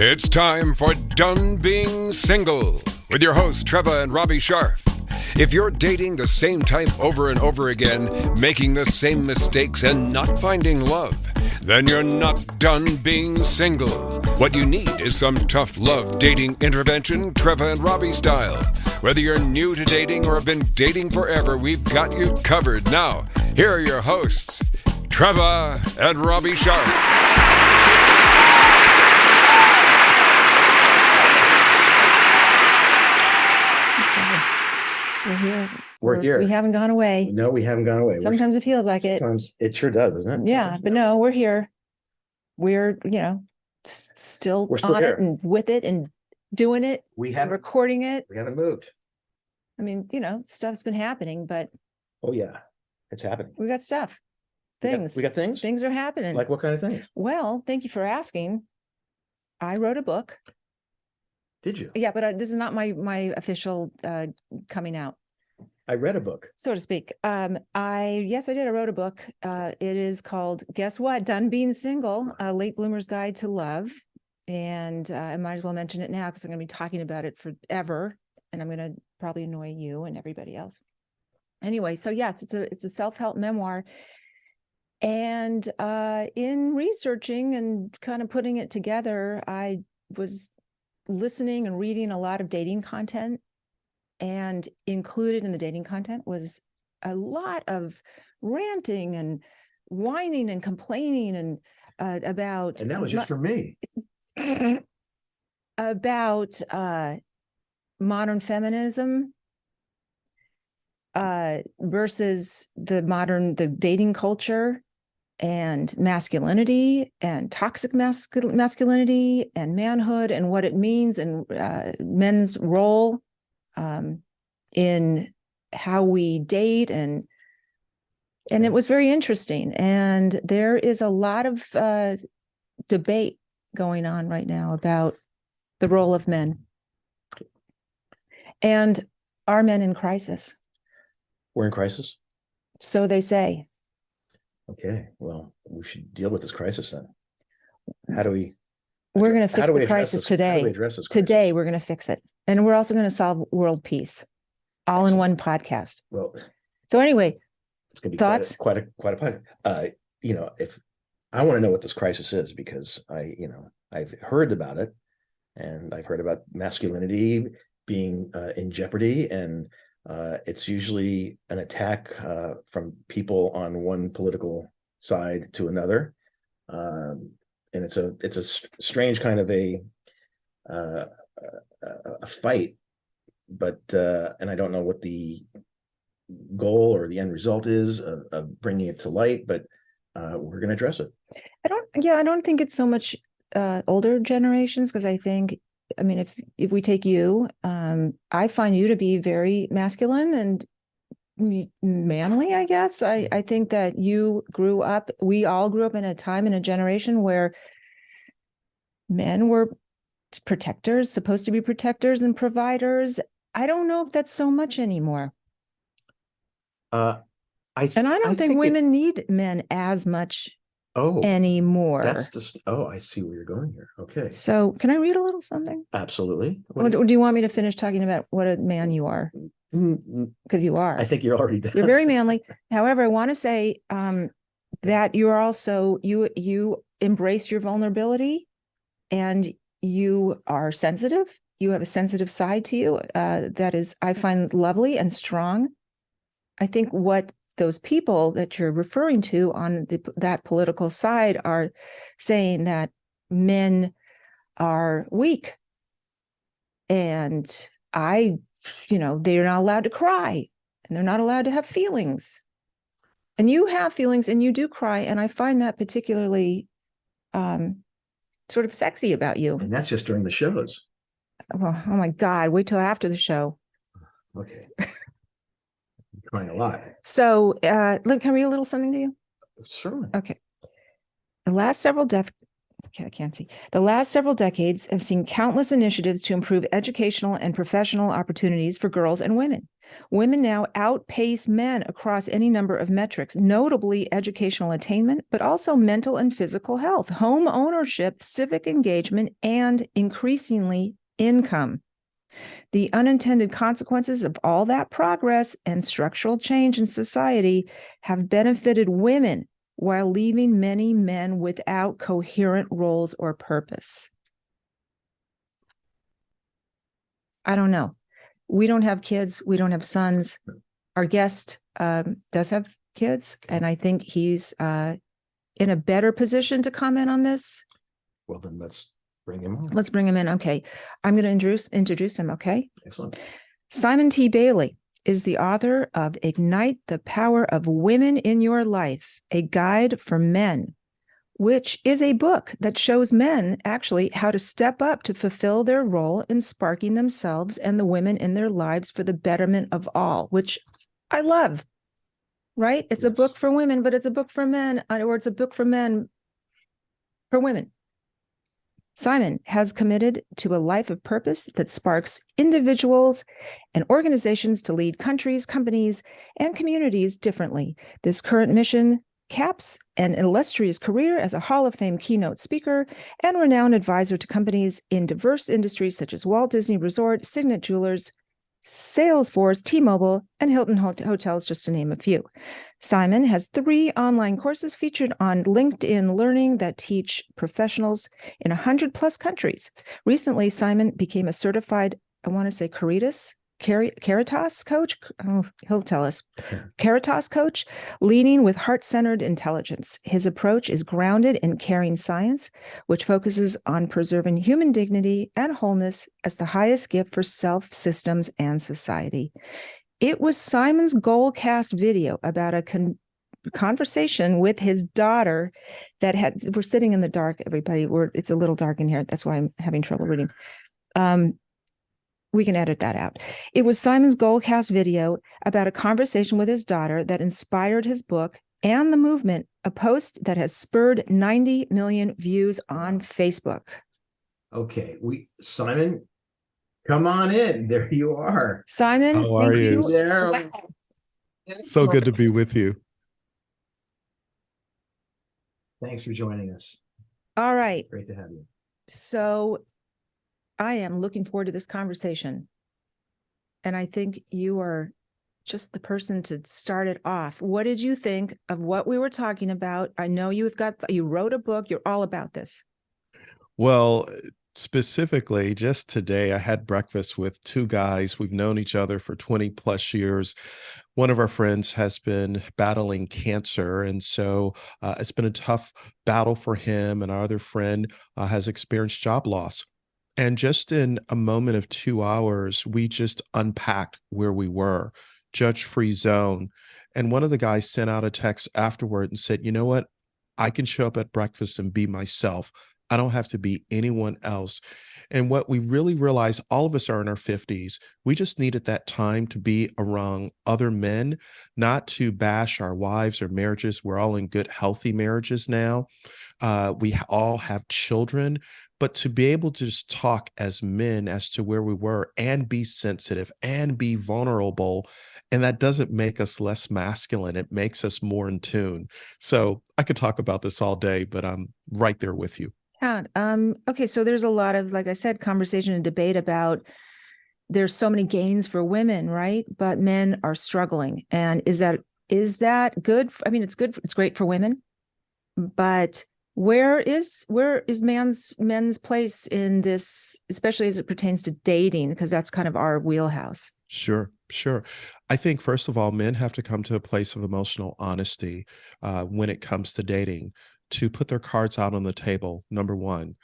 It's time for Done Being Single with your hosts, Trevor and Robbie Sharf. If you're dating the same type over and over again, making the same mistakes and not finding love, then you're not done being single. What you need is some tough love dating intervention, Trevor and Robbie style. Whether you're new to dating or have been dating forever, we've got you covered. Now, here are your hosts, Trevor and Robbie Sharf. We're here. We're here. We haven't gone away. No, we haven't gone away. Sometimes it feels like it. Sometimes it sure does, doesn't it? Yeah, but no, we're here. We're, still on here. it and with it and doing it. We haven't recording it. We haven't moved. I mean, stuff's been happening, but Oh yeah, it's happening. we got stuff. Things. We got things. Things are happening. Like what kind of things? Well, thank you for asking. I wrote a book. Did you? Yeah, but this is not my official coming out, I read a book, so to speak. I did. I wrote a book. It is called, guess what? Done Being Single, a Late Bloomer's Guide to Love. And I might as well mention it now because I'm going to be talking about it forever, and I'm going to probably annoy you and everybody else. Anyway, so yes, it's a self-help memoir. And in researching and kind of putting it together, I was listening and reading a lot of dating content, and included in the dating content was a lot of ranting and whining and complaining and about, and that was just for me. about modern feminism versus the dating culture, and masculinity and toxic masculinity and manhood and what it means, and men's role in how we date, and it was very interesting. And there is a lot of debate going on right now about the role of men. And are men in crisis? We're in crisis. So they say. Okay, well, we should deal with this crisis then. How do we? We're going to fix the crisis today. How do we address this crisis? Today, we're going to fix it. And we're also going to solve world peace all in one podcast. Well, so anyway, it's going to be thoughts? quite a podcast. If I want to know what this crisis is, because I've heard about it, and I've heard about masculinity being in jeopardy, and it's usually an attack from people on one political side to another, and it's a strange kind of a fight, but and I don't know what the goal or the end result is of bringing it to light, but we're going to address it. I don't think it's so much older generations, because I mean, if we take you, I find you to be very masculine and manly, I guess. I think that we all grew up in a time, in a generation where men were protectors, supposed to be protectors and providers. I don't know if that's so much anymore. I don't think women need men as much anymore. I see where you're going here. Okay. So can I read a little something? Absolutely. Or do you want me to finish talking about what a man you are? Because you are. I think you're already done. You're very manly. However, I want to say that you're also, you embrace your vulnerability, and you are sensitive. You have a sensitive side to you that is, I find, lovely and strong. I think what those people that you're referring to on that political side are saying, that men are weak, and they're not allowed to cry, and they're not allowed to have feelings. And you have feelings, and you do cry, and I find that particularly sort of sexy about you. And that's just during the shows. Well, oh my God, wait till after the show. Okay. Crying a lot. So can I read a little something to you? Certainly. Okay. The last several decades have seen countless initiatives to improve educational and professional opportunities for girls and women. Women now outpace men across any number of metrics, notably educational attainment, but also mental and physical health, home ownership, civic engagement, and increasingly income. The unintended consequences of all that progress and structural change in society have benefited women while leaving many men without coherent roles or purpose. I don't know. We don't have kids. We don't have sons. Our guest does have kids, and I think he's in a better position to comment on this. Well, then let's bring him on. Let's bring him in. Okay. I'm going to introduce him. Okay. Excellent. Simon T. Bailey is the author of Ignite the Power of Women in Your Life, a guide for men, which is a book that shows men actually how to step up to fulfill their role in sparking themselves and the women in their lives for the betterment of all, which I love, right? It's a book for women, but it's a book for men, or it's a book for men for women. Simon has committed to a life of purpose that sparks individuals and organizations to lead countries, companies, and communities differently. This current mission caps an illustrious career as a Hall of Fame keynote speaker and renowned advisor to companies in diverse industries such as Walt Disney Resort, Signet Jewelers, Salesforce, T-Mobile, and Hilton Hotels, just to name a few. Simon has 3 online courses featured on LinkedIn Learning that teach professionals in 100+ countries. Recently, Simon became a certified, I want to say Caritas coach. Oh, he'll tell us. Caritas coach, leading with heart-centered intelligence. His approach is grounded in caring science, which focuses on preserving human dignity and wholeness as the highest gift for self, systems, and society. It was Simon's Goalcast video about a conversation with his daughter that had, we're sitting in the dark, everybody. It's a little dark in here. That's why I'm having trouble reading. We can edit that out. It was Simon's Goalcast video about a conversation with his daughter that inspired his book and the movement, a post that has spurred 90 million views on Facebook. Okay, Simon, come on in. There you are. Simon, how are you? There. Wow. So good to be with you. Thanks for joining us. All right. Great to have you. So I am looking forward to this conversation. And I think you are just the person to start it off. What did you think of what we were talking about? I know you wrote a book, you're all about this. Well, specifically, just today, I had breakfast with 2 guys. We've known each other for 20+ years. One of our friends has been battling cancer, and so it's been a tough battle for him. And our other friend has experienced job loss. And just in a moment of 2 hours, we just unpacked where we were, judge-free zone. And one of the guys sent out a text afterward and said, you know what? I can show up at breakfast and be myself. I don't have to be anyone else. And what we really realized, all of us are in our 50s. We just needed that time to be around other men, not to bash our wives or marriages. We're all in good, healthy marriages now. We all have children. But to be able to just talk as men as to where we were and be sensitive and be vulnerable, and that doesn't make us less masculine. It makes us more in tune. So I could talk about this all day, but I'm right there with you. Yeah. Okay. So there's a lot of, like I said, conversation and debate about there's so many gains for women, right? But men are struggling. And is that good? I mean, it's good. It's great for women, but where is men's place in this, especially as it pertains to dating, because that's kind of our wheelhouse. Sure. I think, first of all, men have to come to a place of emotional honesty when it comes to dating, to put their cards out on the table, number one.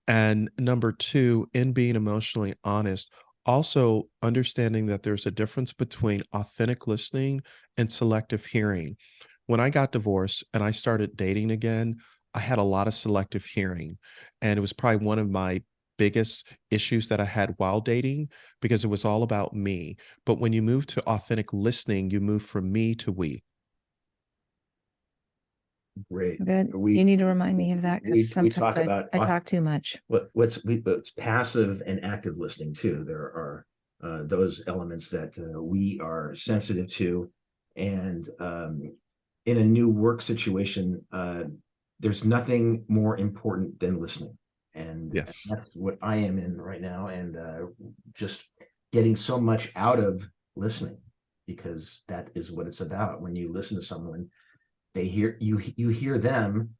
And number two, in being emotionally honest, also understanding that there's a difference between authentic listening and selective hearing. When I got divorced and I started dating again, I had a lot of selective hearing. And it was probably one of my biggest issues that I had while dating, because it was all about me. But when you move to authentic listening, you move from me to we. Great. Good. You need to remind me of that, because We talk sometimes about I talk too much. what's passive and active listening too. There are those elements that we are sensitive to. And in a new work situation, there's nothing more important than listening. And Yes. that's what I am in right now. And just getting so much out of listening, because that is what it's about. When you listen to someone, they hear you, you hear them,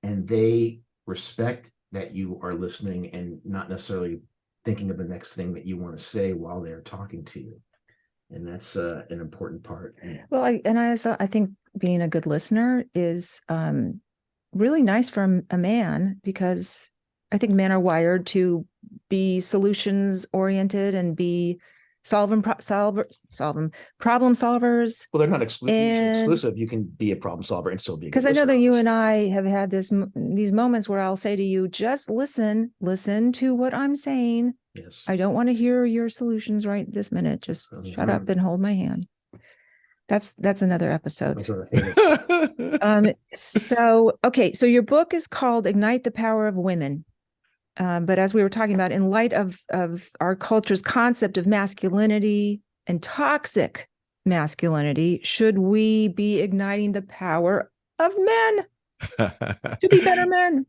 and they respect that you are listening and not necessarily thinking of the next thing that you want to say while they're talking to you. And that's an important part. Well, I think being a good listener is really nice for a man, because I think men are wired to be solutions oriented and be problem solvers. Well, they're not And exclusive. You can be a problem solver and still be a good because I know listener. that you and I have had these moments where I'll say to you, just listen to what I'm saying. Yes. I don't want to hear your solutions right this minute. Just shut up and hold my hand. That's another episode. My sort of favorite. So your book is called Ignite the Power of Women. But as we were talking about, in light of our culture's concept of masculinity and toxic masculinity, should we be igniting the power of men to be better men?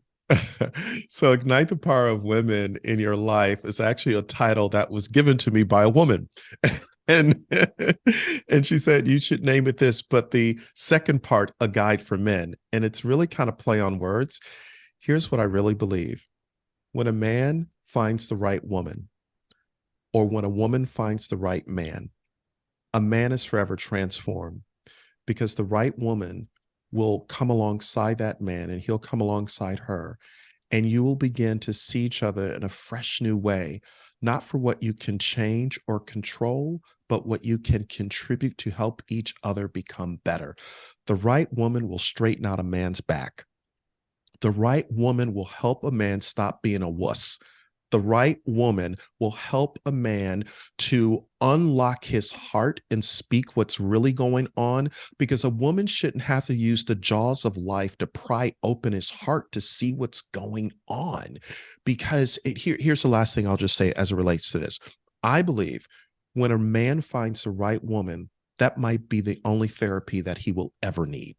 So Ignite the Power of Women in Your Life is actually a title that was given to me by a woman. And she said, you should name it this, but the second part, A Guide for Men. And it's really kind of play on words. Here's what I really believe. When a man finds the right woman, or when a woman finds the right man, a man is forever transformed, because the right woman will come alongside that man, and he'll come alongside her, and you will begin to see each other in a fresh new way, not for what you can change or control, but what you can contribute to help each other become better. The right woman will straighten out a man's back. The right woman will help a man stop being a wuss. The right woman will help a man to unlock his heart and speak what's really going on, because a woman shouldn't have to use the jaws of life to pry open his heart to see what's going on. Because here's the last thing I'll just say as it relates to this. I believe when a man finds the right woman, that might be the only therapy that he will ever need.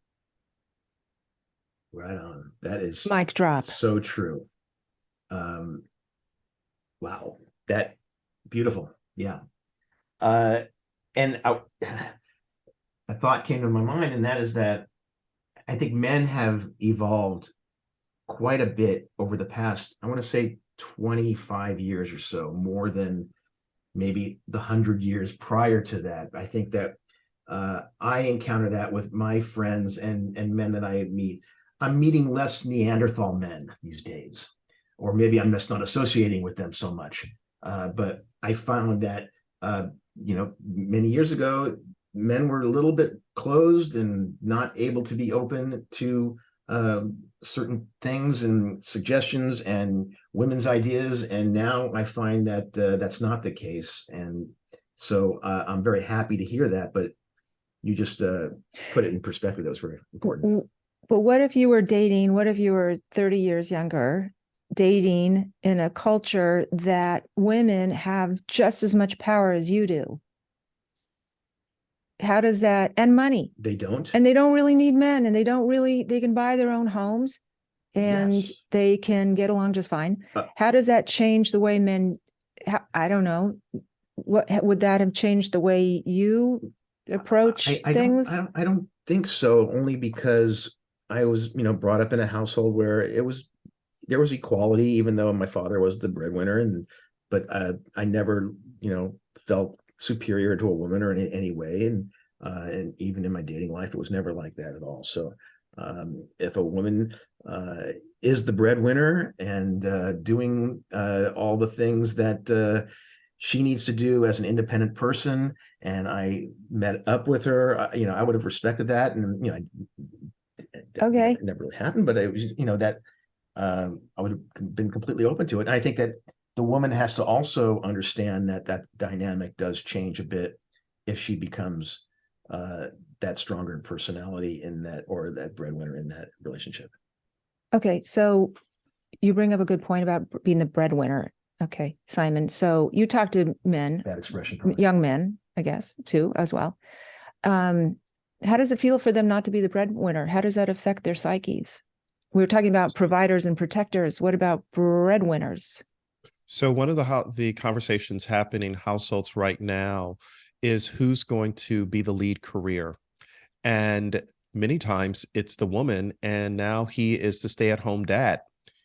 Right on. That is Mic drop. So true. Wow. That beautiful. Yeah. And a thought came to my mind, and that is that I think men have evolved quite a bit over the past, I want to say 25 years or so, more than maybe the 100 years prior to that. I think that I encounter that with my friends and men that I meet. I'm meeting less Neanderthal men these days, or maybe I'm just not associating with them so much. But I found that, many years ago, men were a little bit closed and not able to be open to certain things and suggestions and women's ideas. And now I find that that's not the case. And so I'm very happy to hear that. But you just put it in perspective. That was very important. But what if you were 30 years younger, dating in a culture that women have just as much power as you do? How does that, and money? They don't. And they don't really need men, and they can buy their own homes, and Yes. they can get along just fine. How does that change the way men, I don't know, what would that have changed the way you approach things? I don't think so, only because I was, brought up in a household where there was equality, even though my father was the breadwinner, but I never, felt superior to a woman or in any way. And even in my dating life, it was never like that at all. So if a woman is the breadwinner and doing all the things that she needs to do as an independent person, and I met up with her, I would have respected that. And, Okay. It never really happened, but it was, that I would have been completely open to it. And I think that the woman has to also understand that dynamic does change a bit if she becomes that stronger personality in that, or that breadwinner in that relationship. Okay, so you bring up a good point about being the breadwinner. Okay, Simon. So you talk to men, Bad expression. Probably. young men, I guess, too, as well. How does it feel for them not to be the breadwinner? How does that affect their psyches? We were talking about providers and protectors. What about breadwinners? So one of the conversations happening in households right now is who's going to be the lead career. And many times it's the woman, and now he is the stay-at-home dad.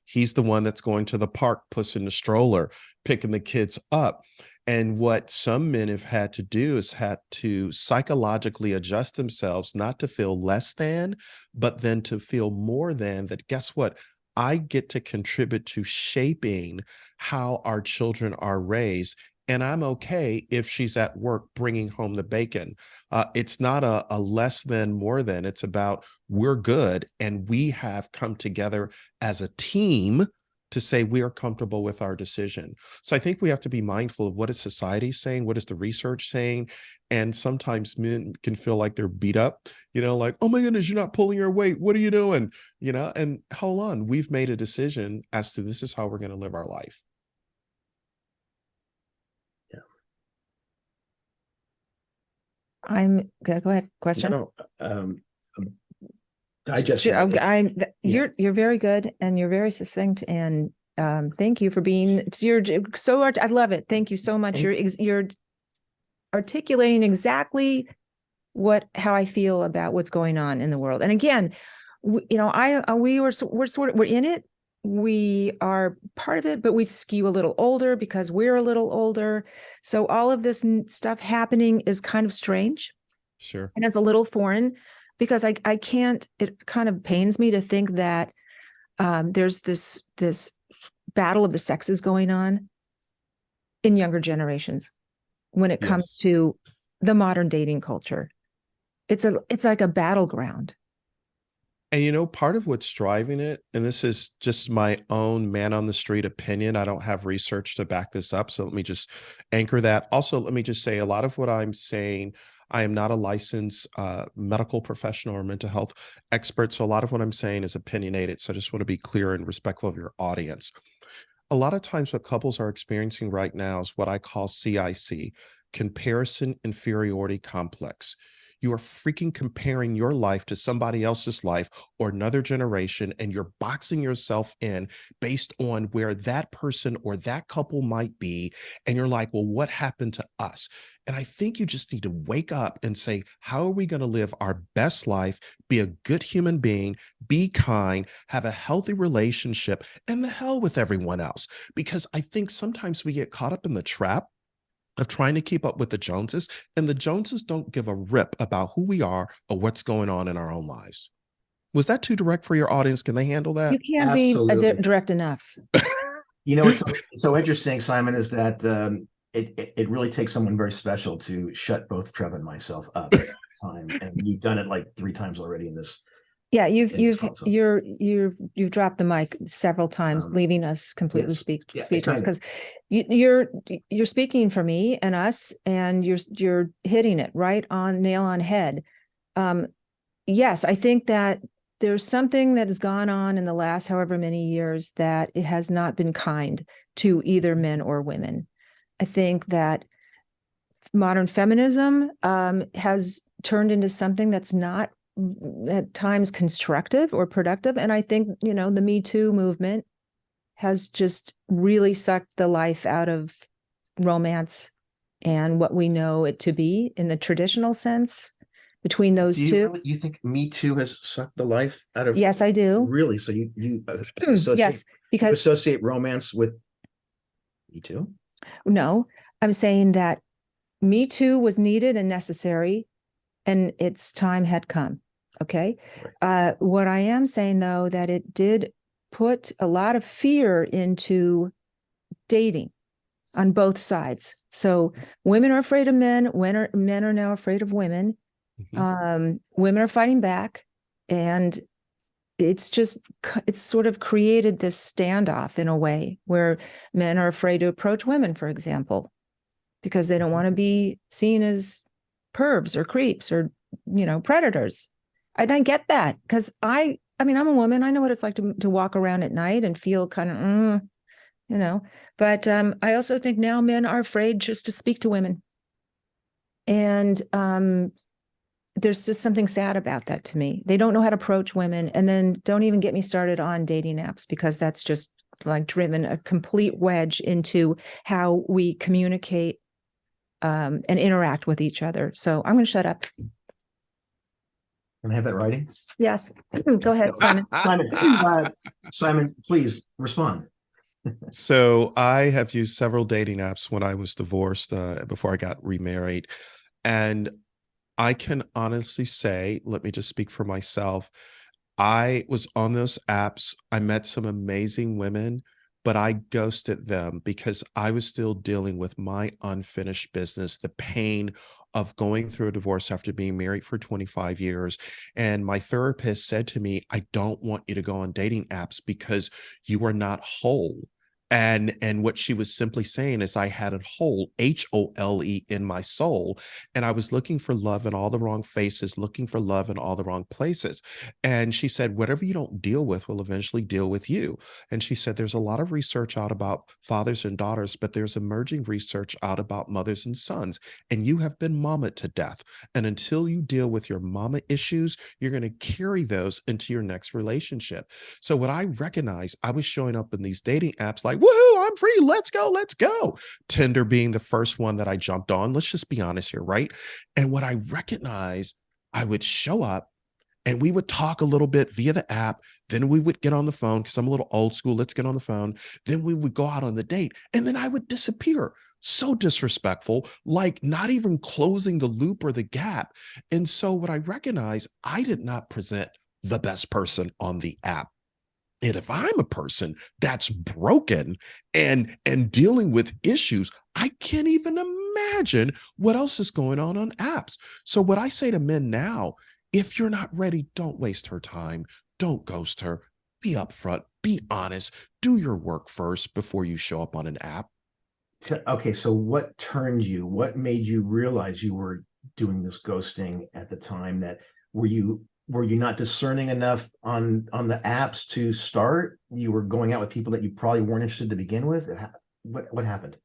He's the one that's going to the park, pushing the stroller, picking the kids up. And what some men have had to do is had to psychologically adjust themselves, not to feel less than, but then to feel more than, that guess what? I get to contribute to shaping how our children are raised. And I'm okay if she's at work bringing home the bacon. It's not a less than, more than. It's about we're good, and we have come together as a team to say we are comfortable with our decision. So I think we have to be mindful of what is society saying, what is the research saying, and sometimes men can feel like they're beat up, like, oh my goodness, you're not pulling your weight. What are you doing? And hold on, we've made a decision as to this is how we're going to live our life. Go ahead. Question. No, digestion. You're very good, and you're very succinct, and thank you for being. I love it. Thank you so much. You're articulating exactly how I feel about what's going on in the world. And again, we're in it. We are part of it, but we skew a little older because we're a little older. So all of this stuff happening is kind of strange. Sure. And it's a little foreign because I can't, it kind of pains me to think that there's this battle of the sexes going on in younger generations when it comes to the modern dating culture. It's like a battleground. And part of what's driving it, and this is just my own man on the street opinion, I don't have research to back this up, so let me just anchor that. Also, let me just say a lot of what I'm saying, I am not a licensed medical professional or mental health expert, so a lot of what I'm saying is opinionated, so I just want to be clear and respectful of your audience. A lot of times what couples are experiencing right now is what I call CIC, comparison inferiority complex. You are freaking comparing your life to somebody else's life or another generation, and you're boxing yourself in based on where that person or that couple might be. And you're like, well, what happened to us? And I think you just need to wake up and say, how are we going to live our best life, be a good human being, be kind, have a healthy relationship, and the hell with everyone else? Because I think sometimes we get caught up in the trap of trying to keep up with the Joneses, and the Joneses don't give a rip about who we are or what's going on in our own lives. Was that too direct for your audience? Can they handle that? You can't Absolutely. be direct enough. What's so interesting, Simon, is that it really takes someone very special to shut both Trevor and myself up at time, and you've done it like 3 times already in this. Yeah, you've dropped the mic several times, leaving us completely speechless because you're speaking for me and us, and you're hitting it right on nail on head. Yes, I think that there's something that has gone on in the last however many years that it has not been kind to either men or women. I think that modern feminism has turned into something that's not at times constructive or productive. And I think, the Me Too movement has just really sucked the life out of romance and what we know it to be in the traditional sense between those two. You think Me Too has sucked the life out of? Yes, I do. Really? So you associate, yes, because you associate romance with Me Too? No, I'm saying that Me Too was needed and necessary, and its time had come. Okay. Right. What I am saying, though, that it did put a lot of fear into dating on both sides. So women are afraid of men. Men are now afraid of women. Mm-hmm. Women are fighting back, and it's sort of created this standoff in a way where men are afraid to approach women, for example, because they don't want to be seen as pervs or creeps or, predators. And I get that because I'm a woman. I know what it's like to walk around at night and feel kind of, you know. But I also think now men are afraid just to speak to women. And there's just something sad about that to me. They don't know how to approach women. And then don't even get me started on dating apps, because that's just like driven a complete wedge into how we communicate and interact with each other. So I'm going to shut up. Can I have that writing? Yes. Go ahead, Simon. Simon, please respond. So I have used several dating apps when I was divorced, before I got remarried. And I can honestly say, let me just speak for myself. I was on those apps. I met some amazing women, but I ghosted them because I was still dealing with my unfinished business, the pain of going through a divorce after being married for 25 years. And my therapist said to me, I don't want you to go on dating apps because you are not whole. And what she was simply saying is I had a hole, HOLE, in my soul. And I was looking for love in all the wrong faces, looking for love in all the wrong places. And she said, whatever you don't deal with will eventually deal with you. And she said, there's a lot of research out about fathers and daughters, but there's emerging research out about mothers and sons. And you have been mama to death. And until you deal with your mama issues, you're going to carry those into your next relationship. So what I recognized, I was showing up in these dating apps like, woohoo, I'm free. Let's go. Let's go. Tinder being the first one that I jumped on. Let's just be honest here, right? And what I recognized, I would show up and we would talk a little bit via the app. Then we would get on the phone because I'm a little old school. Let's get on the phone. Then we would go out on the date and then I would disappear. So disrespectful, like not even closing the loop or the gap. And so what I recognized, I did not present the best person on the app. And if I'm a person that's broken and dealing with issues, I can't even imagine what else is going on apps. So what I say to men now, if you're not ready, don't waste her time. Don't ghost her. Be upfront, be honest, do your work first before you show up on an app. Okay, so what turned you? What made you realize you were doing this ghosting at the time? That were you not discerning enough on the apps to start? You were going out with people that you probably weren't interested to begin with. What happened?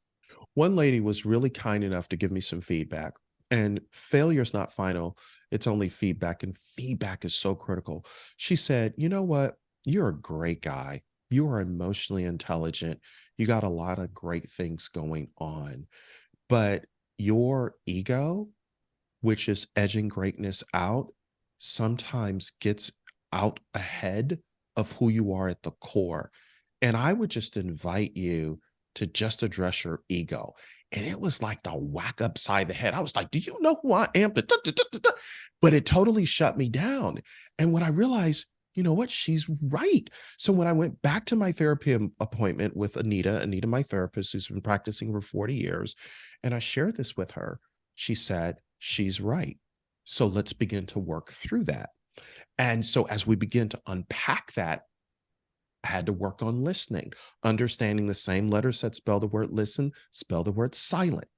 One lady was really kind enough to give me some feedback. And failure is not final, it's only feedback. And feedback is so critical. She said, you know what? You're a great guy. You are emotionally intelligent. You got a lot of great things going on. But your ego, which is edging greatness out, sometimes gets out ahead of who you are at the core. And I would just invite you to just address your ego. And it was like the whack upside the head. I was like, do you know who I am? But it totally shut me down. And when I realized, you know what, she's right. So when I went back to my therapy appointment with Anita, my therapist, who's been practicing for 40 years, and I shared this with her, she said, she's right. So let's begin to work through that. And so as we begin to unpack that, I had to work on listening, understanding the same letters that spell the word listen, spell the word silent.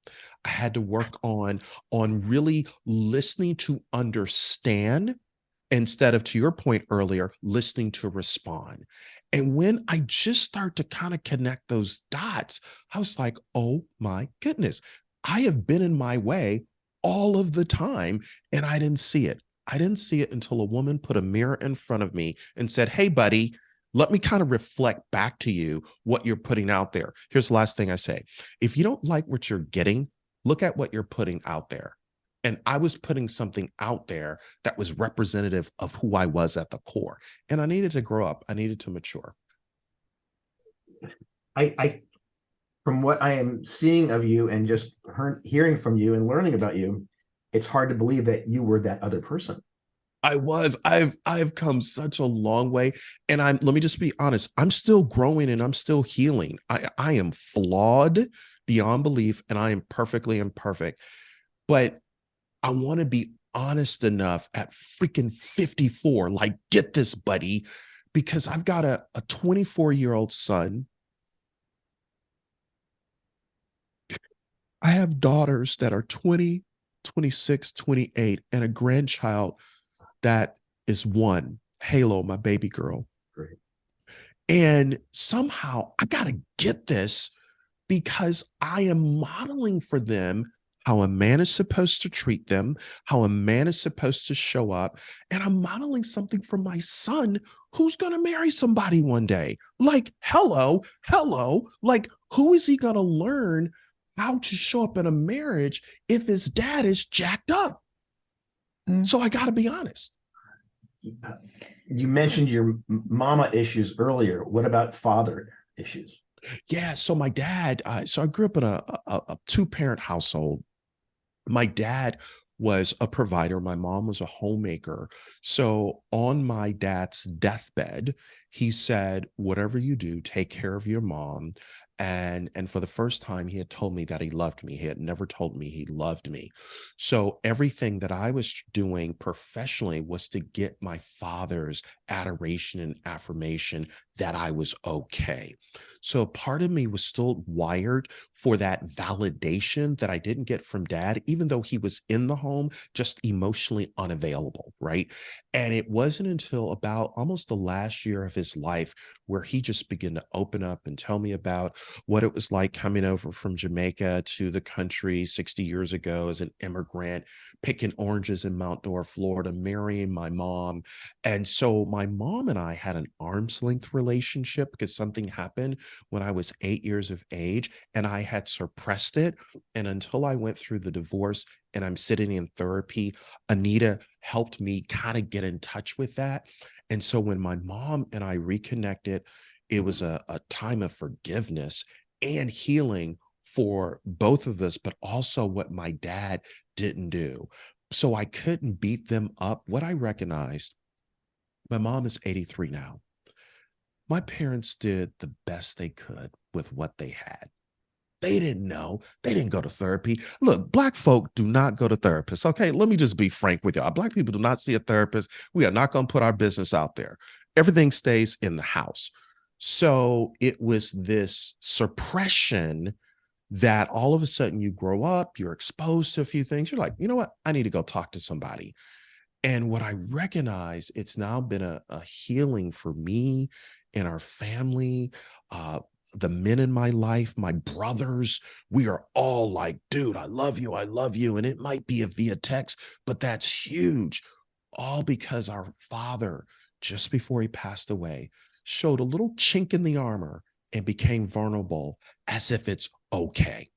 I had to work on really listening to understand instead of, to your point earlier, listening to respond. And when I just start to kind of connect those dots, I was like, oh my goodness, I have been in my way all of the time, and I didn't see it. I didn't see it until a woman put a mirror in front of me and said, hey, buddy, let me kind of reflect back to you what you're putting out there. Here's the last thing I say. If you don't like what you're getting, look at what you're putting out there. And I was putting something out there that was representative of who I was at the core. And I needed to grow up. I needed to mature. I from what I am seeing of you and just hearing from you and learning about you, it's hard to believe that you were that other person. I've come such a long way. And let me just be honest, I'm still growing and I'm still healing. I am flawed beyond belief and I am perfectly imperfect. But I want to be honest enough at freaking 54, like, get this, buddy, because I've got a 24-year-old son. I have daughters that are 20, 26, 28, and a grandchild that is 1. Halo, my baby girl. Great. And somehow I got to get this because I am modeling for them how a man is supposed to treat them, how a man is supposed to show up. And I'm modeling something for my son who's going to marry somebody one day. Like, hello, like, who is he going to learn how to show up in a marriage if his dad is jacked up? So I got to be honest. You mentioned your mama issues earlier. What about father issues? Yeah. So my dad, so I grew up in a two-parent household. My dad was a provider. My mom was a homemaker. So on my dad's deathbed, he said, whatever you do, take care of your mom. And for the first time, he had told me that he loved me. He had never told me he loved me. So everything that I was doing professionally was to get my father's adoration and affirmation that I was okay. So part of me was still wired for that validation that I didn't get from dad, even though he was in the home, just emotionally unavailable, right? And it wasn't until about almost the last year of his life where he just began to open up and tell me about what it was like coming over from Jamaica to the country 60 years ago as an immigrant, picking oranges in Mount Dora, Florida, marrying my mom. And so my mom and I had an arm's length relationship because something happened when I was 8 years of age and I had suppressed it. And until I went through the divorce and I'm sitting in therapy, Anita helped me kind of get in touch with that. And so when my mom and I reconnected, it was a time of forgiveness and healing for both of us, but also what my dad didn't do. So I couldn't beat them up. What I recognized, my mom is 83 now. My parents did the best they could with what they had. They didn't know. They didn't go to therapy. Look, Black folk do not go to therapists. Okay, let me just be frank with y'all. Black people do not see a therapist. We are not going to put our business out there. Everything stays in the house. So it was this suppression that all of a sudden you grow up, you're exposed to a few things. You're like, you know what? I need to go talk to somebody. And what I recognize, it's now been a healing for me and our family, the men in my life, my brothers. We are all like, dude, I love you. I love you. And it might be via text, but that's huge. All because our father, just before he passed away, showed a little chink in the armor and became vulnerable as if it's okay.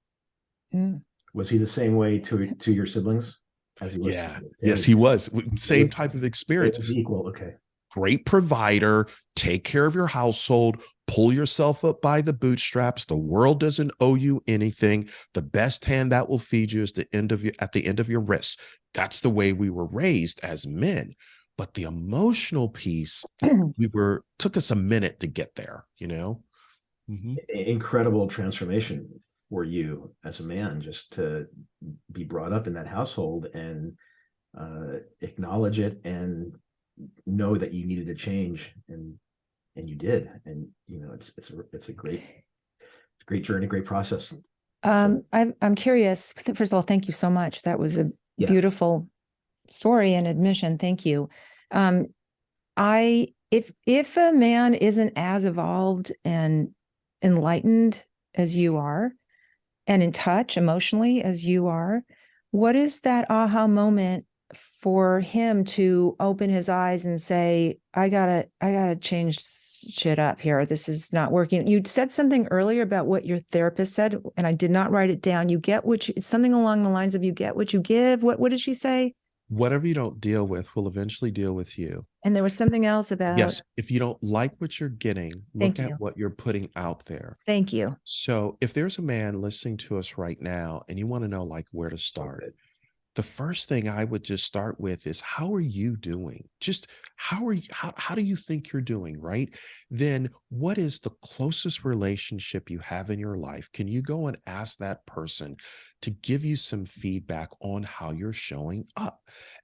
Was he the same way to your siblings? As he was Yeah. Yes, he was. Same type of experience. It was equal. Okay. Great provider. Take care of your household. Pull yourself up by the bootstraps. The world doesn't owe you anything. The best hand that will feed you is at the end of your wrist. That's the way we were raised as men. But the emotional piece, took us a minute to get there, you know? Mm-hmm. Incredible transformation for you as a man, just to be brought up in that household and acknowledge it and know that you needed to change, and you did. And you know, it's a great journey, great process. I'm curious. First of all, thank you so much. That was a beautiful story and admission. Thank you. If a man isn't as evolved and enlightened as you are, and in touch emotionally as you are, what is that aha moment for him to open his eyes and say, I gotta change shit up here. This is not working. You said something earlier about what your therapist said, and I did not write it down. It's something along the lines of you get what you give. What did she say? Whatever you don't deal with will eventually deal with you. And there was something else about... Yes, if you don't like what you're getting, look at what you're putting out there. Thank you. So if there's a man listening to us right now and you want to know like where to start, the first thing I would just start with is, how are you doing? Just how do you think you're doing, right? Then what is the closest relationship you have in your life? Can you go and ask that person to give you some feedback on how you're showing up?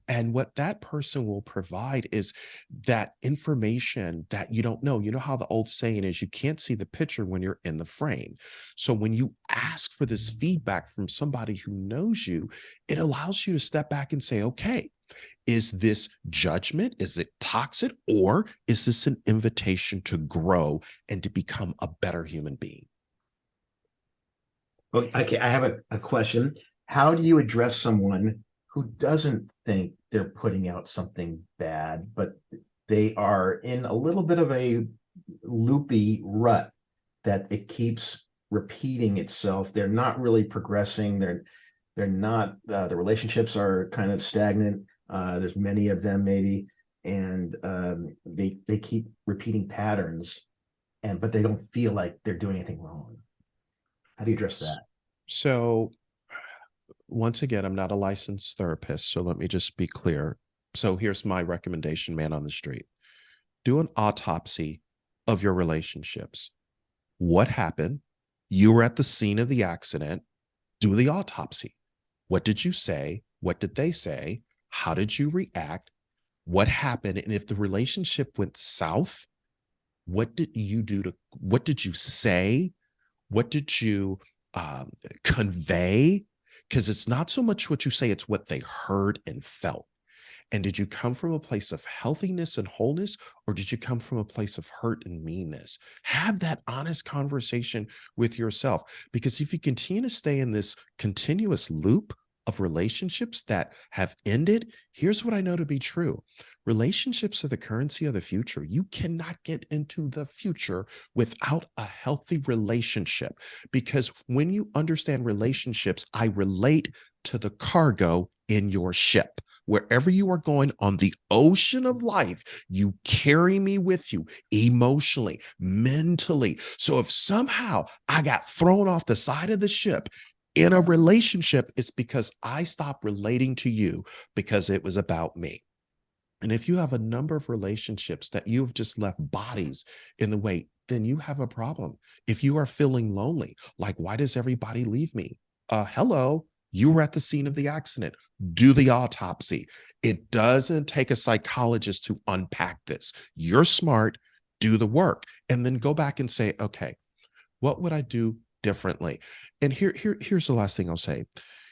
And what that person will provide is that information that you don't know. You know how the old saying is, you can't see the picture when you're in the frame. So when you ask for this feedback from somebody who knows you, it allows you to step back and say, okay, Is this judgment? Is it toxic? Or is this an invitation to grow and to become a better human being? Well, okay, I have a question. How do you address someone who doesn't think they're putting out something bad, but they are in a little bit of a loopy rut that it keeps repeating itself? They're not really progressing. They're not, the relationships are kind of stagnant. There's many of them maybe, and they keep repeating patterns, but they don't feel like they're doing anything wrong. How do you address that? So once again, I'm not a licensed therapist, so let me just be clear. So here's my recommendation, man on the street. Do an autopsy of your relationships. What happened? You were at the scene of the accident. Do the autopsy. What did you say? What did they say? How did you react? What happened? And if the relationship went south, what did you do what did you say? What did you convey? Because it's not so much what you say, it's what they heard and felt. And did you come from a place of healthiness and wholeness, or did you come from a place of hurt and meanness? Have that honest conversation with yourself. Because if you continue to stay in this continuous loop of relationships that have ended, here's what I know to be true. Relationships are the currency of the future. You cannot get into the future without a healthy relationship. Because when you understand relationships, I relate to the cargo in your ship. Wherever you are going on the ocean of life, you carry me with you emotionally, mentally. So if somehow I got thrown off the side of the ship in a relationship, it's because I stopped relating to you because it was about me. And if you have a number of relationships that you've just left bodies in the way, then you have a problem. If you are feeling lonely, like, why does everybody leave me? Hello, you were at the scene of the accident. Do the autopsy. It doesn't take a psychologist to unpack this. You're smart, do the work, and then go back and say, okay, what would I do differently? And here's the last thing I'll say.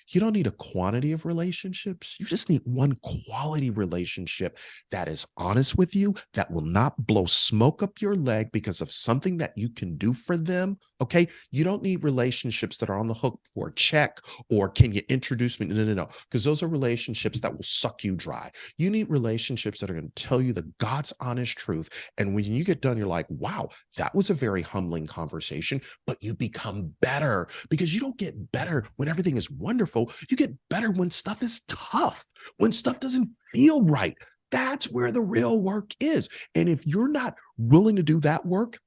You don't need a quantity of relationships. You just need one quality relationship that is honest with you, that will not blow smoke up your leg because of something that you can do for them. Okay. You don't need relationships that are on the hook for a check or can you introduce me? No. Because those are relationships that will suck you dry. You need relationships that are going to tell you the God's honest truth. And when you get done, you're like, wow, that was a very humbling conversation, but you become better because you don't get better when everything is wonderful. You get better when stuff is tough, when stuff doesn't feel right. That's where the real work is. And if you're not willing to do that work,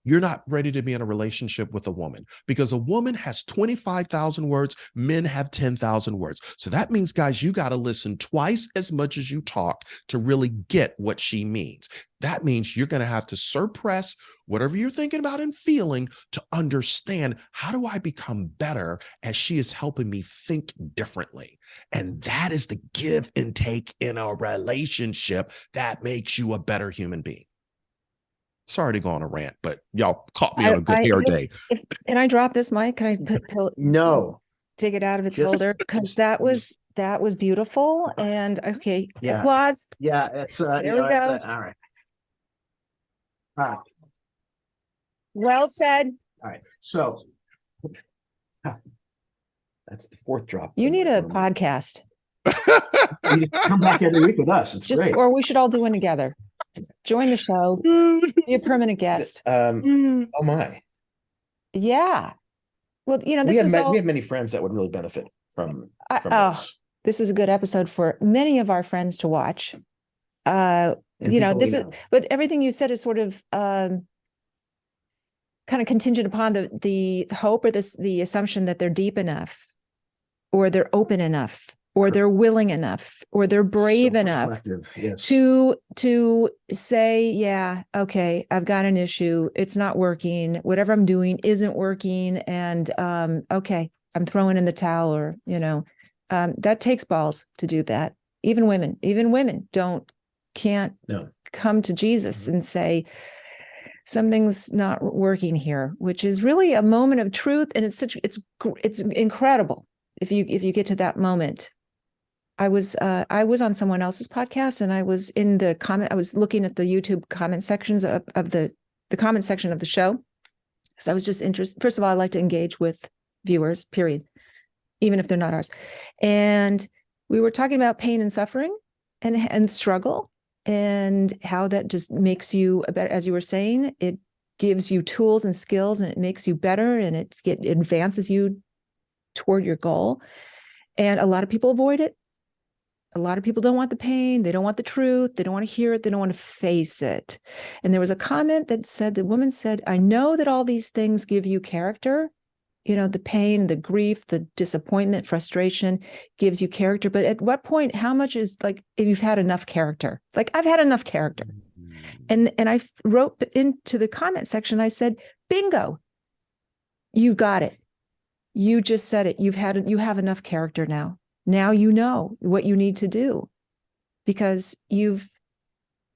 you're not ready to be in a relationship with a woman, because a woman has 25,000 words. Men have 10,000 words. So that means, guys, you got to listen twice as much as you talk to really get what she means. That means you're going to have to suppress whatever you're thinking about and feeling to understand, how do I become better as she is helping me think differently? And that is the give and take in a relationship that makes you a better human being. Sorry to go on a rant, but y'all caught me on a good hair day. Can I drop this mic? Can I No, take it out of its holder? Because that was beautiful. And okay, yeah. Applause. Yeah, it's There we go. all right. All right. Well said. All right. So that's the fourth drop. You need a podcast. You need to come back every week with us. It's great. Or we should all do one together. Just join the show. Be a permanent guest. Oh my. Yeah. Well, we have many friends that would really benefit from this. This is a good episode for many of our friends to watch. But everything you said is sort of kind of contingent upon the hope or the assumption that they're deep enough, or they're open enough, or they're willing enough, or they're brave enough yes. to say, yeah, okay, I've got an issue. It's not working. Whatever I'm doing isn't working. And okay, I'm throwing in the towel, or, that takes balls to do that. Even women can't come to Jesus and say, something's not working here, which is really a moment of truth. And it's incredible if you get to that moment. I was on someone else's podcast, and I was in the comment. I was looking at the YouTube comment sections of the comment section of the show. So I was just interested. First of all, I like to engage with viewers, period, even if they're not ours. And we were talking about pain and suffering and struggle, and how that just makes you better. As you were saying, it gives you tools and skills, and it makes you better, and it advances you toward your goal. And a lot of people avoid it. A lot of people don't want the pain. They don't want the truth. They don't want to hear it. They don't want to face it. And there was a comment that said, the woman said, I know that all these things give you character. The pain, the grief, the disappointment, frustration gives you character. But at what point, how much is like, if you've had enough character? Like, I've had enough character. And I wrote into the comment section, I said, bingo, you got it. You just said it. You have enough character now. Now you know what you need to do, because you've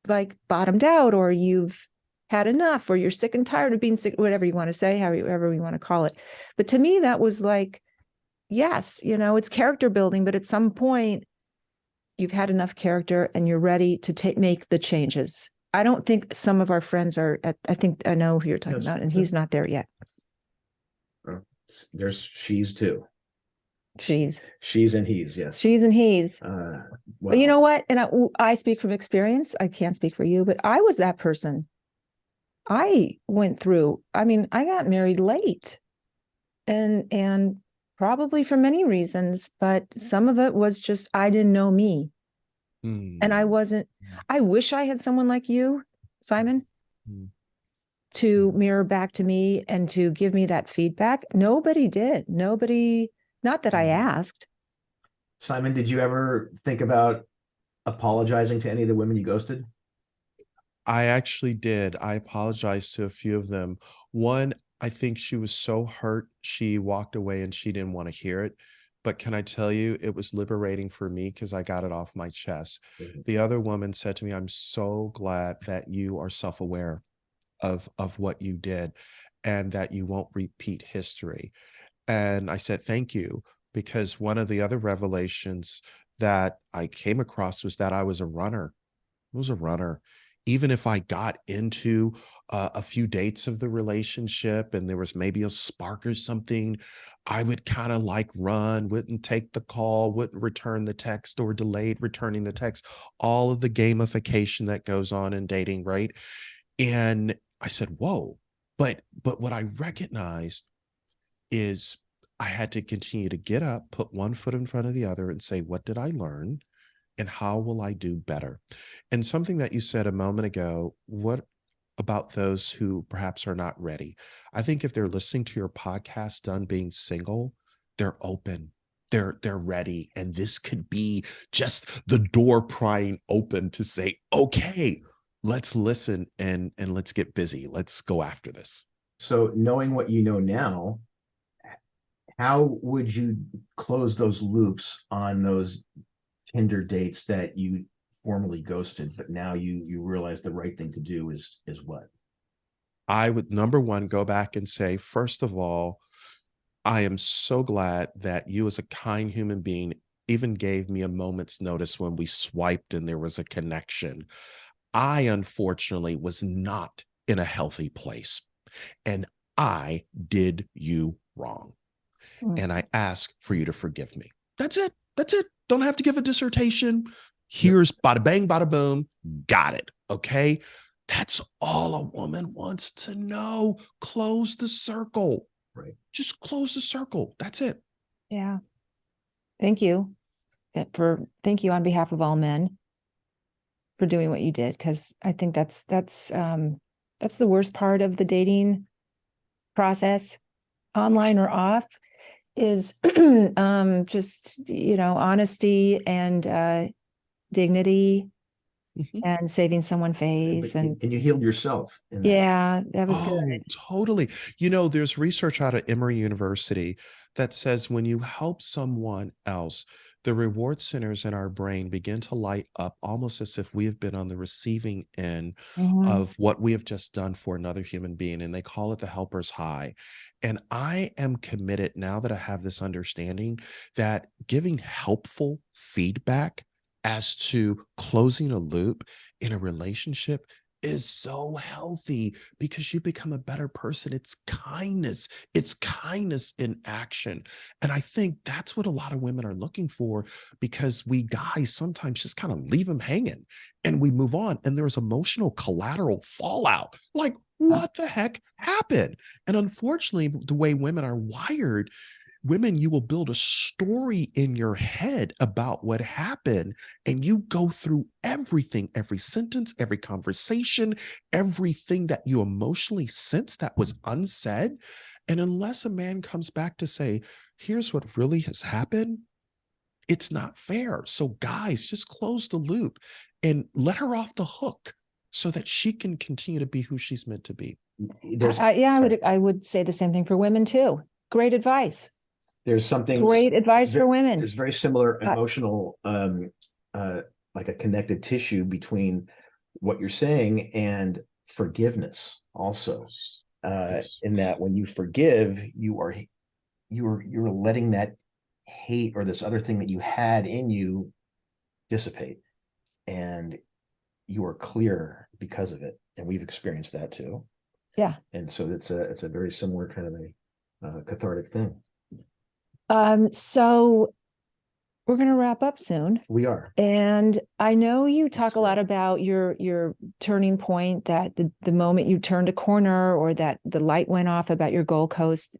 like bottomed out, or you've had enough, or you're sick and tired of being sick, whatever you want to say, however you want to call it. But to me, that was like, yes, it's character building, but at some point you've had enough character and you're ready to make the changes. I don't think some of our friends are I think I know who you're talking about, and he's not there yet. There's she's too. She's and he's, yes. She's and he's. Wow. But you know what? And I speak from experience. I can't speak for you, but I was that person. I went through, I got married late, and probably for many reasons, but some of it was just, I didn't know me. And I wish I had someone like you, Simon, to mirror back to me and to give me that feedback. Nobody did. Not that I asked. Simon, did you ever think about apologizing to any of the women you ghosted? I actually did. I apologized to a few of them. One, I think she was so hurt, she walked away and she didn't want to hear it. But can I tell you, it was liberating for me because I got it off my chest. The other woman said to me, I'm so glad that you are self-aware of what you did and that you won't repeat history. And I said, thank you, because one of the other revelations that I came across was that I was a runner. I was a runner. Even if I got into a few dates of the relationship and there was maybe a spark or something, I would kind of like run, wouldn't take the call, wouldn't return the text, or delayed returning the text, all of the gamification that goes on in dating, right? And I said, whoa, but what I recognized is I had to continue to get up, put one foot in front of the other and say, what did I learn? And how will I do better? And something that you said a moment ago, what about those who perhaps are not ready? I think if they're listening to your podcast, Done Being Single, they're open, they're ready. And this could be just the door prying open to say, okay, let's listen and let's get busy. Let's go after this. So knowing what you know now, how would you close those loops on those Tinder dates that you formerly ghosted, but now you realize the right thing to do is what? I would, number one, go back and say, first of all, I am so glad that you as a kind human being even gave me a moment's notice when we swiped and there was a connection. I, unfortunately, was not in a healthy place, and I did you wrong. And I ask for you to forgive me. That's it. That's it. Don't have to give a dissertation. Here's bada bang, bada boom. Got it. Okay. That's all a woman wants to know. Close the circle. Right. Just close the circle. That's it. Yeah. Thank you. Thank you on behalf of all men for doing what you did. Cause I think that's the worst part of the dating process, online or off, is just, honesty and dignity and saving someone face. And you healed yourself. Yeah, that was good. Totally. There's research out of Emory University that says when you help someone else, the reward centers in our brain begin to light up almost as if we have been on the receiving end of what we have just done for another human being. And they call it the helper's high. And I am committed, now that I have this understanding, that giving helpful feedback as to closing a loop in a relationship is so healthy, because you become a better person. It's kindness in action. And I think that's what a lot of women are looking for, because we guys sometimes just kind of leave them hanging and we move on, and there's emotional collateral fallout. Like, what the heck happened? And unfortunately, the way women are wired, women, you will build a story in your head about what happened, and you go through everything, every sentence, every conversation, everything that you emotionally sense that was unsaid. And unless a man comes back to say, here's what really has happened, it's not fair. So guys, just close the loop and let her off the hook so that she can continue to be who she's meant to be. I would say the same thing for women too. Great advice. There's something Great advice for women. There's very similar emotional, like a connective tissue between what you're saying and forgiveness also. In that when you forgive, you're letting that hate or this other thing that you had in you dissipate, and you are clear because of it. And we've experienced that too. Yeah. And so it's a very similar kind of a cathartic thing. So we're going to wrap up soon. We are. And I know you talk a lot about your turning point, that the moment you turned a corner, or that the light went off about your goal cast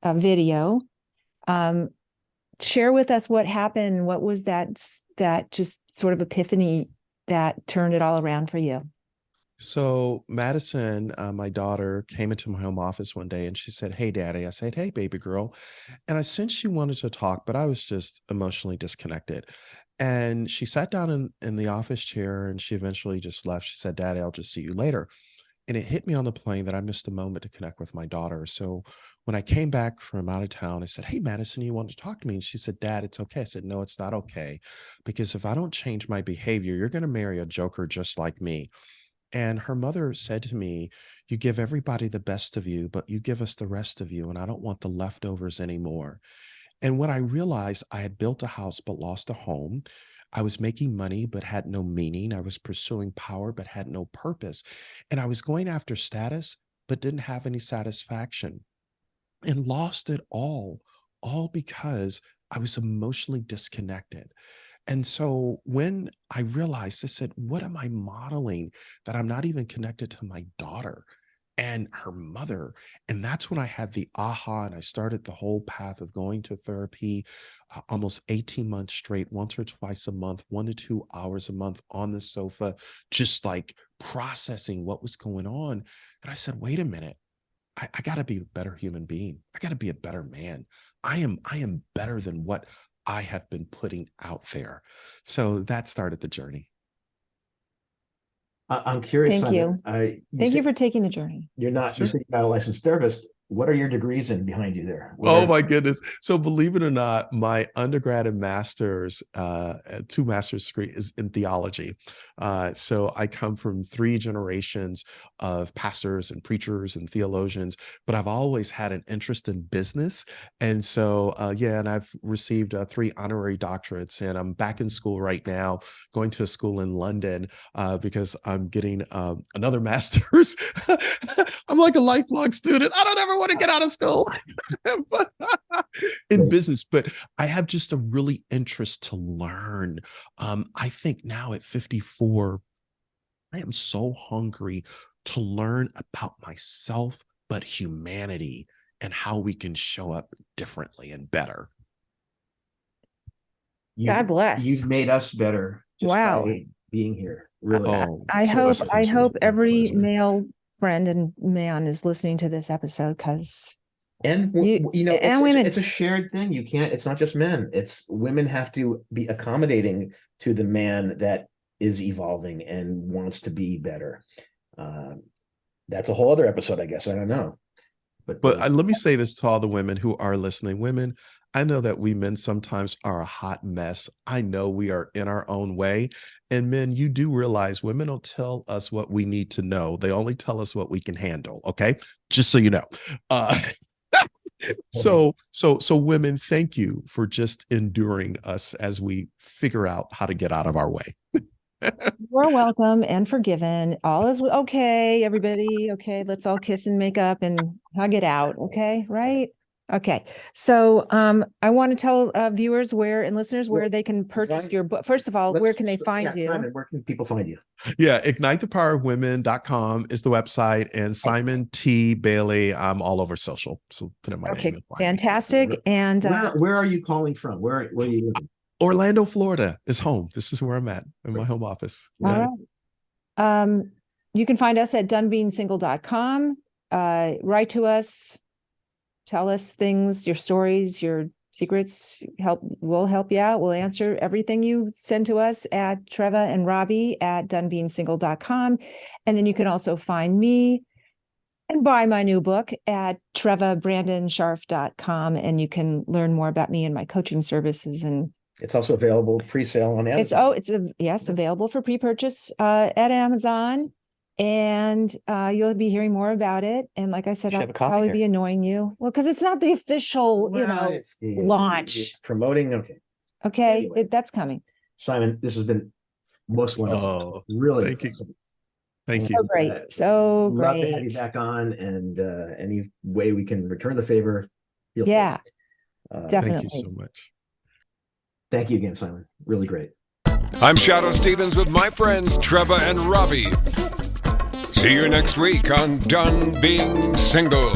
video. Share with us what happened. What was that just sort of epiphany that turned it all around for you? So Madison, my daughter, came into my home office one day and she said, "Hey, Daddy." I said, "Hey, baby girl." And I sensed she wanted to talk, but I was just emotionally disconnected. And she sat down in the office chair and she eventually just left. She said, "Daddy, I'll just see you later." And it hit me on the plane that I missed a moment to connect with my daughter. So when I came back from out of town, I said, "Hey, Madison, you want to talk to me?" And she said, "Dad, it's okay." I said, "No, it's not okay. Because if I don't change my behavior, you're going to marry a joker just like me." And her mother said to me, "You give everybody the best of you, but you give us the rest of you. And I don't want the leftovers anymore." And when I realized I had built a house but lost a home, I was making money but had no meaning. I was pursuing power but had no purpose. And I was going after status but didn't have any satisfaction, and lost it all because I was emotionally disconnected. And so when I realized, I said, what am I modeling that I'm not even connected to my daughter and her mother? And that's when I had the aha, and I started the whole path of going to therapy almost 18 months straight, once or twice a month, 1 to 2 hours a month on the sofa, just like processing what was going on. And I said, wait a minute, I got to be a better human being. I got to be a better man. I am better than what I have been putting out there. So that started the journey. I'm curious. Thank you. Thank you for taking the journey. You're not, Sure. you said you're not a licensed therapist. What are your degrees in behind you there? Oh my goodness. So believe it or not, my undergrad and master's, 2 master's degree is in theology. So I come from 3 generations of pastors and preachers and theologians, but I've always had an interest in business. And so, and I've received 3 honorary doctorates, and I'm back in school right now, going to a school in London because I'm getting another master's. I'm like a lifelong student. I don't ever want to get out of school. But in business, but I have just a really interest to learn. I think now at 54, I am so hungry to learn about myself, but humanity, and how we can show up differently and better. God bless. You've made us better just by being here. Really. I hope every male friend and man is listening to this episode, because and women, it's a shared thing. You can't, it's not just men, it's women have to be accommodating to the man that is evolving and wants to be better. That's a whole other episode, I guess. I don't know. But let me say this to all the women who are listening. Women, I know that we men sometimes are a hot mess. I know we are in our own way. And men, you do realize women don't tell us what we need to know. They only tell us what we can handle. Okay. Just so you know. Uh, so women, thank you for just enduring us as we figure out how to get out of our way. You're welcome and forgiven. All is okay, everybody. Okay, let's all kiss and make up and hug it out. Okay, right? Okay. So I want to tell viewers where and listeners where they can purchase your book. First of all, where can they find you? Simon, where can people find you? Yeah, ignitethepowerofwomen.com is the website, and Simon T. Bailey. I'm all over social. So put in my name. Okay, fantastic. And where are you calling from? Where are you living? Orlando, Florida is home. This is where I'm at in my home office. All right. You can find us at donebeingsingle.com. Write to us. Tell us things, your stories, your secrets. We'll help you out. We'll answer everything you send to us at Treva and Robbie at donebeingsingle.com. And then you can also find me and buy my new book at trevabrandonsharf.com. And you can learn more about me and my coaching services. And it's also available pre-sale on Amazon. It's available for pre-purchase at Amazon. And you'll be hearing more about it. And like I said, I'll probably be annoying you. Well, because it's not the official, launch. It's promoting. Okay. Anyway. That's coming. Simon, this has been most wonderful. Really. Thank you. Thank you. So great. So great. Love to have you back on, and any way we can return the favor. Yeah, definitely. Thank you so much. Thank you again, Simon. Really great. I'm Shadow Stevens with my friends Treva and Robbie. See you next week on Done Being Single.